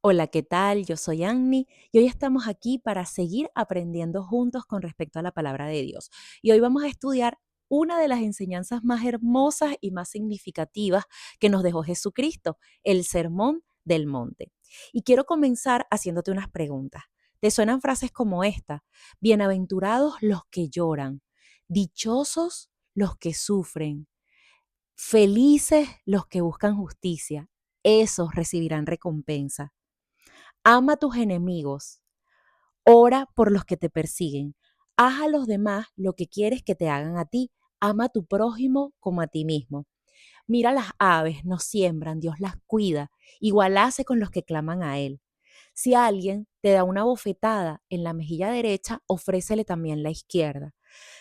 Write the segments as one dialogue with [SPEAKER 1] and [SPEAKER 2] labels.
[SPEAKER 1] Hola, ¿qué tal? Yo soy Annie y hoy estamos aquí para seguir aprendiendo juntos con respecto a la palabra de Dios. Y hoy vamos a estudiar una de las enseñanzas más hermosas y más significativas que nos dejó Jesucristo, el Sermón del Monte. Y quiero comenzar haciéndote unas preguntas. ¿Te suenan frases como esta? Bienaventurados los que lloran, dichosos los que sufren, felices los que buscan justicia, esos recibirán recompensa. Ama a tus enemigos, ora por los que te persiguen, haz a los demás lo que quieres que te hagan a ti, ama a tu prójimo como a ti mismo. Mira las aves, no siembran, Dios las cuida, igual hace con los que claman a Él. Si alguien te da una bofetada en la mejilla derecha, ofrécele también la izquierda.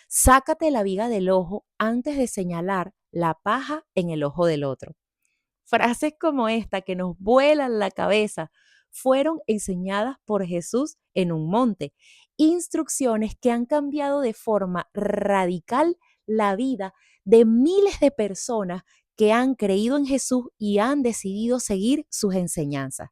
[SPEAKER 1] Sácate la viga del ojo antes de señalar la paja en el ojo del otro. Frases como esta que nos vuelan la cabeza fueron enseñadas por Jesús en un monte. Instrucciones que han cambiado de forma radical la vida de miles de personas que han creído en Jesús y han decidido seguir sus enseñanzas.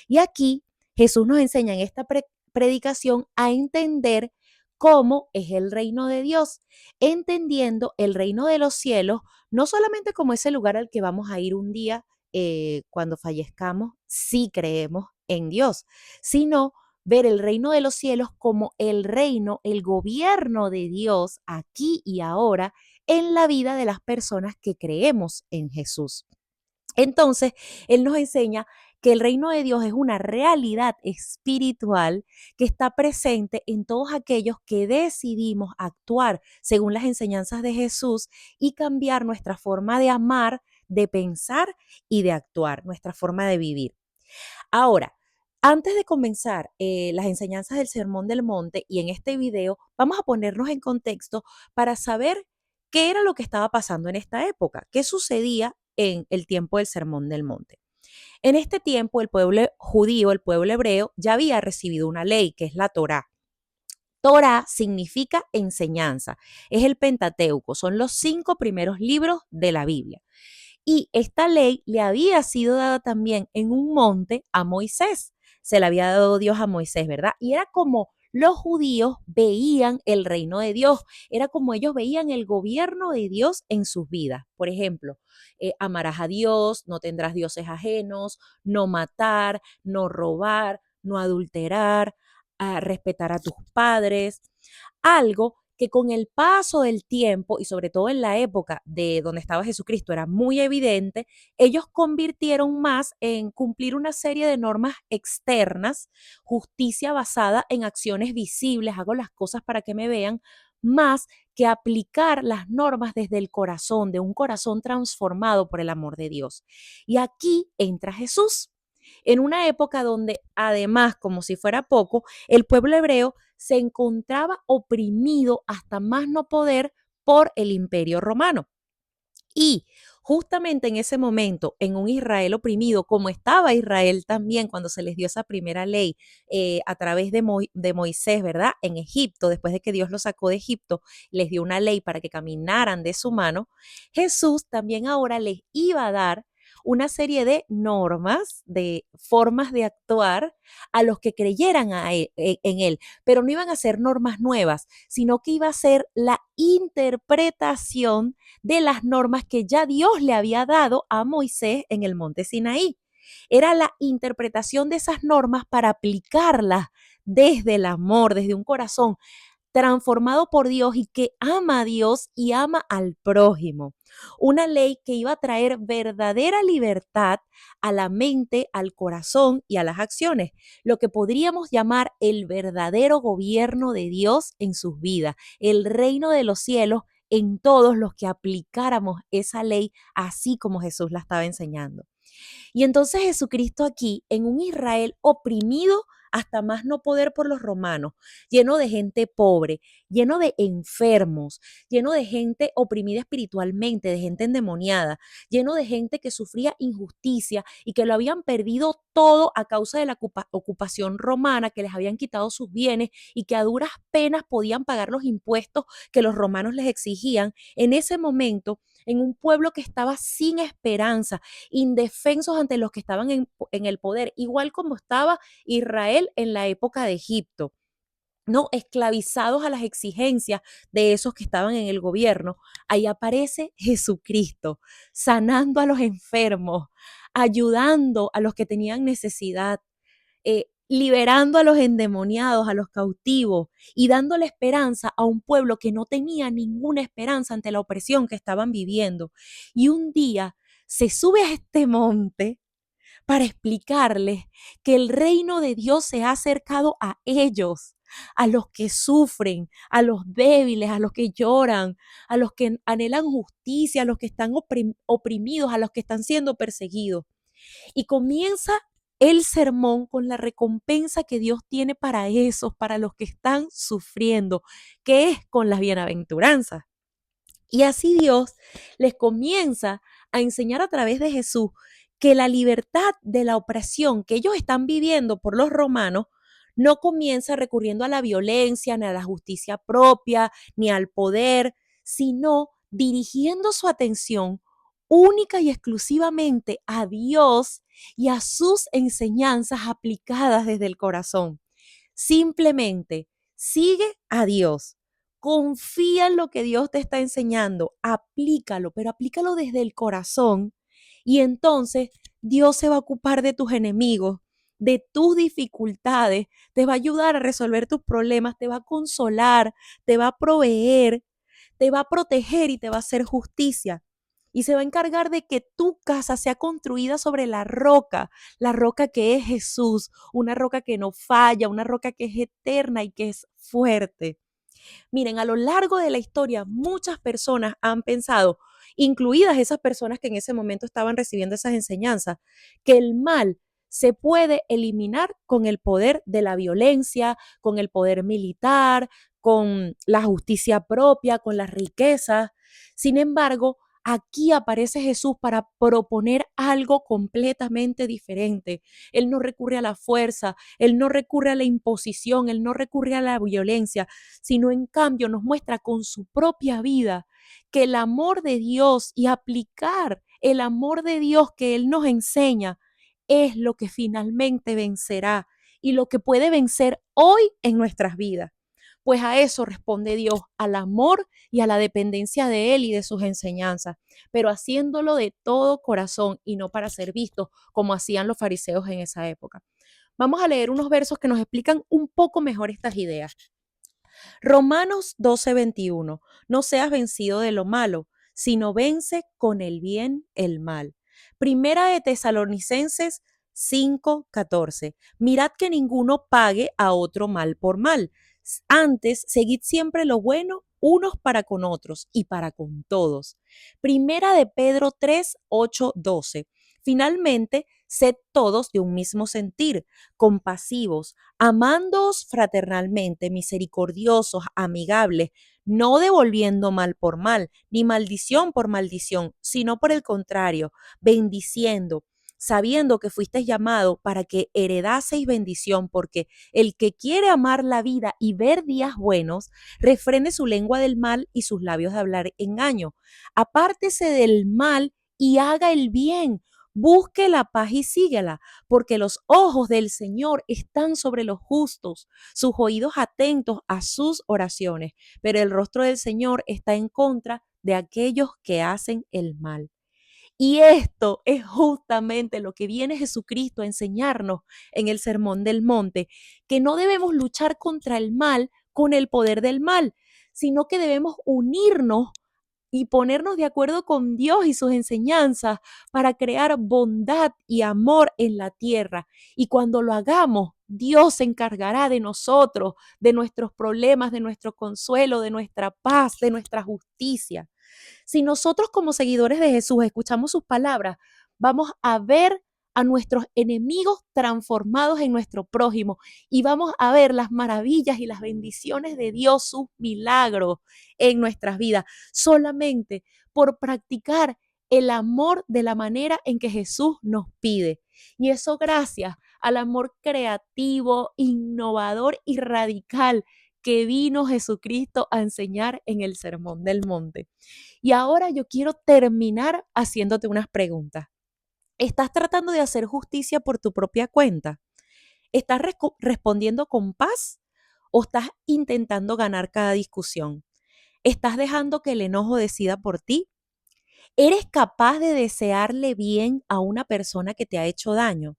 [SPEAKER 1] Y aquí Jesús nos enseña en esta predicación a entender cómo es el reino de Dios, entendiendo el reino de los cielos no solamente como ese lugar al que vamos a ir un día cuando fallezcamos, si creemos en Dios, sino ver el reino de los cielos como el reino, el gobierno de Dios aquí y ahora en la vida de las personas que creemos en Jesús. Entonces, Él nos enseña que el reino de Dios es una realidad espiritual que está presente en todos aquellos que decidimos actuar según las enseñanzas de Jesús y cambiar nuestra forma de amar, de pensar y de actuar, nuestra forma de vivir. Ahora, antes de comenzar las enseñanzas del Sermón del Monte y en este video, vamos a ponernos en contexto para saber qué era lo que estaba pasando en esta época, qué sucedía en el tiempo del Sermón del Monte. En este tiempo, el pueblo judío, el pueblo hebreo, ya había recibido una ley, que es la Torá. Torá significa enseñanza, es el Pentateuco, son los 5 primeros libros de la Biblia. Y esta ley le había sido dada también en un monte a Moisés. Se la había dado Dios a Moisés, ¿verdad? Y era como los judíos veían el reino de Dios, era como ellos veían el gobierno de Dios en sus vidas. Por ejemplo, amarás a Dios, no tendrás dioses ajenos, no matar, no robar, no adulterar, respetar a tus padres, algo que con el paso del tiempo y sobre todo en la época de donde estaba Jesucristo era muy evidente, ellos convirtieron más en cumplir una serie de normas externas, justicia basada en acciones visibles, hago las cosas para que me vean, más que aplicar las normas desde el corazón, de un corazón transformado por el amor de Dios. Y aquí entra Jesús en una época donde además, como si fuera poco, el pueblo hebreo se encontraba oprimido hasta más no poder por el imperio romano. Y justamente en ese momento, en un Israel oprimido, como estaba Israel también cuando se les dio esa primera ley a través de Moisés, ¿verdad? En Egipto, después de que Dios los sacó de Egipto, les dio una ley para que caminaran de su mano, Jesús también ahora les iba a dar una serie de normas, de formas de actuar a los que creyeran en él, pero no iban a ser normas nuevas, sino que iba a ser la interpretación de las normas que ya Dios le había dado a Moisés en el monte Sinaí. Era la interpretación de esas normas para aplicarlas desde el amor, desde un corazón transformado por Dios y que ama a Dios y ama al prójimo. Una ley que iba a traer verdadera libertad a la mente, al corazón y a las acciones, lo que podríamos llamar el verdadero gobierno de Dios en sus vidas, el reino de los cielos en todos los que aplicáramos esa ley así como Jesús la estaba enseñando. Y entonces Jesucristo aquí, en un Israel oprimido hasta más no poder por los romanos, lleno de gente pobre, lleno de enfermos, lleno de gente oprimida espiritualmente, de gente endemoniada, lleno de gente que sufría injusticia y que lo habían perdido todo a causa de la ocupación romana, que les habían quitado sus bienes y que a duras penas podían pagar los impuestos que los romanos les exigían. En ese momento, en un pueblo que estaba sin esperanza, indefensos ante los que estaban en el poder, igual como estaba Israel en la época de Egipto, ¿no? Esclavizados a las exigencias de esos que estaban en el gobierno. Ahí aparece Jesucristo, sanando a los enfermos, ayudando a los que tenían necesidad, liberando a los endemoniados, a los cautivos y dándole esperanza a un pueblo que no tenía ninguna esperanza ante la opresión que estaban viviendo. Y un día se sube a este monte para explicarles que el reino de Dios se ha acercado a ellos, a los que sufren, a los débiles, a los que lloran, a los que anhelan justicia, a los que están oprimidos, a los que están siendo perseguidos. Y comienza el sermón con la recompensa que Dios tiene para esos, para los que están sufriendo, que es con las bienaventuranzas. Y así Dios les comienza a enseñar a través de Jesús que la libertad de la opresión que ellos están viviendo por los romanos no comienza recurriendo a la violencia, ni a la justicia propia, ni al poder, sino dirigiendo su atención única y exclusivamente a Dios y a sus enseñanzas aplicadas desde el corazón. Simplemente sigue a Dios. Confía en lo que Dios te está enseñando, aplícalo, pero aplícalo desde el corazón y entonces Dios se va a ocupar de tus enemigos, de tus dificultades, te va a ayudar a resolver tus problemas, te va a consolar, te va a proveer, te va a proteger y te va a hacer justicia. Y se va a encargar de que tu casa sea construida sobre la roca que es Jesús, una roca que no falla, una roca que es eterna y que es fuerte. Miren, a lo largo de la historia, muchas personas han pensado, incluidas esas personas que en ese momento estaban recibiendo esas enseñanzas, que el mal se puede eliminar con el poder de la violencia, con el poder militar, con la justicia propia, con las riquezas. Sin embargo, aquí aparece Jesús para proponer algo completamente diferente. Él no recurre a la fuerza, él no recurre a la imposición, él no recurre a la violencia, sino en cambio nos muestra con su propia vida que el amor de Dios y aplicar el amor de Dios que Él nos enseña es lo que finalmente vencerá y lo que puede vencer hoy en nuestras vidas. Pues a eso responde Dios, al amor y a la dependencia de Él y de sus enseñanzas, pero haciéndolo de todo corazón y no para ser vistos como hacían los fariseos en esa época. Vamos a leer unos versos que nos explican un poco mejor estas ideas. Romanos 12:21. No seas vencido de lo malo, sino vence con el bien el mal. Primera de Tesalonicenses 5:14. Mirad que ninguno pague a otro mal por mal. Antes, seguid siempre lo bueno unos para con otros y para con todos. Primera de Pedro 3:8-12. Finalmente, sed todos de un mismo sentir, compasivos, amándoos fraternalmente, misericordiosos, amigables, no devolviendo mal por mal, ni maldición por maldición, sino por el contrario, bendiciendo, sabiendo que fuisteis llamados para que heredaseis bendición, porque el que quiere amar la vida y ver días buenos, refrene su lengua del mal y sus labios de hablar engaño. Apártese del mal y haga el bien. Busque la paz y síguela, porque los ojos del Señor están sobre los justos, sus oídos atentos a sus oraciones, pero el rostro del Señor está en contra de aquellos que hacen el mal. Y esto es justamente lo que viene Jesucristo a enseñarnos en el Sermón del Monte, que no debemos luchar contra el mal con el poder del mal, sino que debemos unirnos y ponernos de acuerdo con Dios y sus enseñanzas para crear bondad y amor en la tierra. Y cuando lo hagamos, Dios se encargará de nosotros, de nuestros problemas, de nuestro consuelo, de nuestra paz, de nuestra justicia. Si nosotros como seguidores de Jesús escuchamos sus palabras, vamos a ver a nuestros enemigos transformados en nuestro prójimo y vamos a ver las maravillas y las bendiciones de Dios, sus milagros en nuestras vidas, solamente por practicar el amor de la manera en que Jesús nos pide. Y eso gracias al amor creativo, innovador y radical que vino Jesucristo a enseñar en el Sermón del Monte. Y ahora yo quiero terminar haciéndote unas preguntas. ¿Estás tratando de hacer justicia por tu propia cuenta? ¿Estás respondiendo con paz o estás intentando ganar cada discusión? ¿Estás dejando que el enojo decida por ti? ¿Eres capaz de desearle bien a una persona que te ha hecho daño?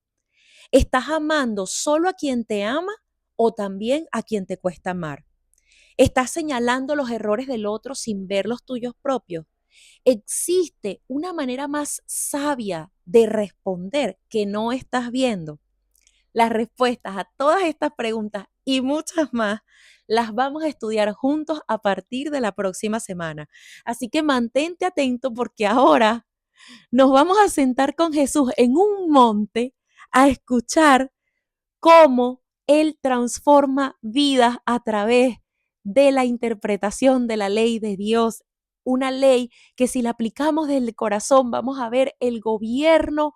[SPEAKER 1] ¿Estás amando solo a quien te ama o también a quien te cuesta amar? ¿Estás señalando los errores del otro sin ver los tuyos propios? ¿Existe una manera más sabia de responder que no estás viendo? Las respuestas a todas estas preguntas y muchas más las vamos a estudiar juntos a partir de la próxima semana. Así que mantente atento porque ahora nos vamos a sentar con Jesús en un monte a escuchar cómo Él transforma vidas a través de la interpretación de la ley de Dios. Una ley que si la aplicamos desde el corazón vamos a ver el gobierno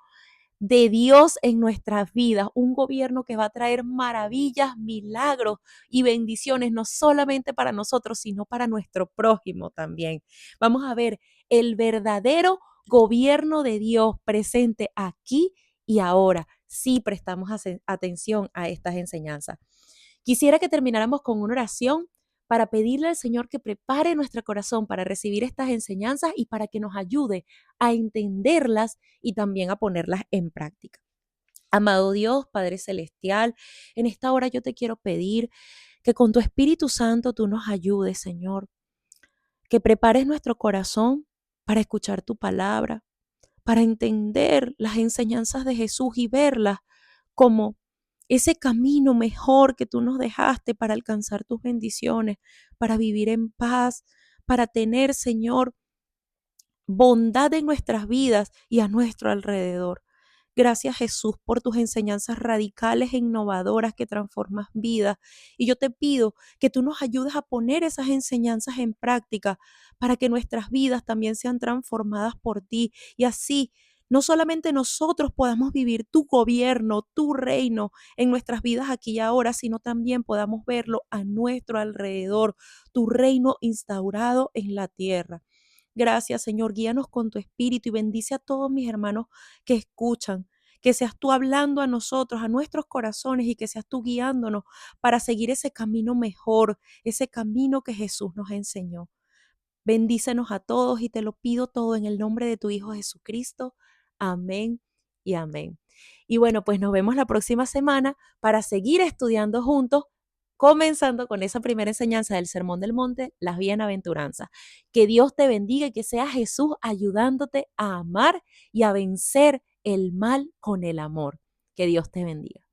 [SPEAKER 1] de Dios en nuestras vidas, un gobierno que va a traer maravillas, milagros y bendiciones, no solamente para nosotros, sino para nuestro prójimo también. Vamos a ver el verdadero gobierno de Dios presente aquí y ahora, si prestamos atención a estas enseñanzas. Quisiera que termináramos con una oración para pedirle al Señor que prepare nuestro corazón para recibir estas enseñanzas y para que nos ayude a entenderlas y también a ponerlas en práctica. Amado Dios, Padre Celestial, en esta hora yo te quiero pedir que con tu Espíritu Santo tú nos ayudes, Señor, que prepares nuestro corazón para escuchar tu palabra, para entender las enseñanzas de Jesús y verlas como ese camino mejor que tú nos dejaste para alcanzar tus bendiciones, para vivir en paz, para tener, Señor, bondad en nuestras vidas y a nuestro alrededor. Gracias Jesús por tus enseñanzas radicales e innovadoras que transformas vidas. Y yo te pido que tú nos ayudes a poner esas enseñanzas en práctica para que nuestras vidas también sean transformadas por ti. Y así, no solamente nosotros podamos vivir tu gobierno, tu reino en nuestras vidas aquí y ahora, sino también podamos verlo a nuestro alrededor, tu reino instaurado en la tierra. Gracias, Señor. Guíanos con tu espíritu y bendice a todos mis hermanos que escuchan. Que seas tú hablando a nosotros, a nuestros corazones y que seas tú guiándonos para seguir ese camino mejor, ese camino que Jesús nos enseñó. Bendícenos a todos y te lo pido todo en el nombre de tu Hijo Jesucristo. Amén y amén. Y bueno, pues nos vemos la próxima semana para seguir estudiando juntos, comenzando con esa primera enseñanza del Sermón del Monte, las bienaventuranzas. Que Dios te bendiga y que sea Jesús ayudándote a amar y a vencer el mal con el amor. Que Dios te bendiga.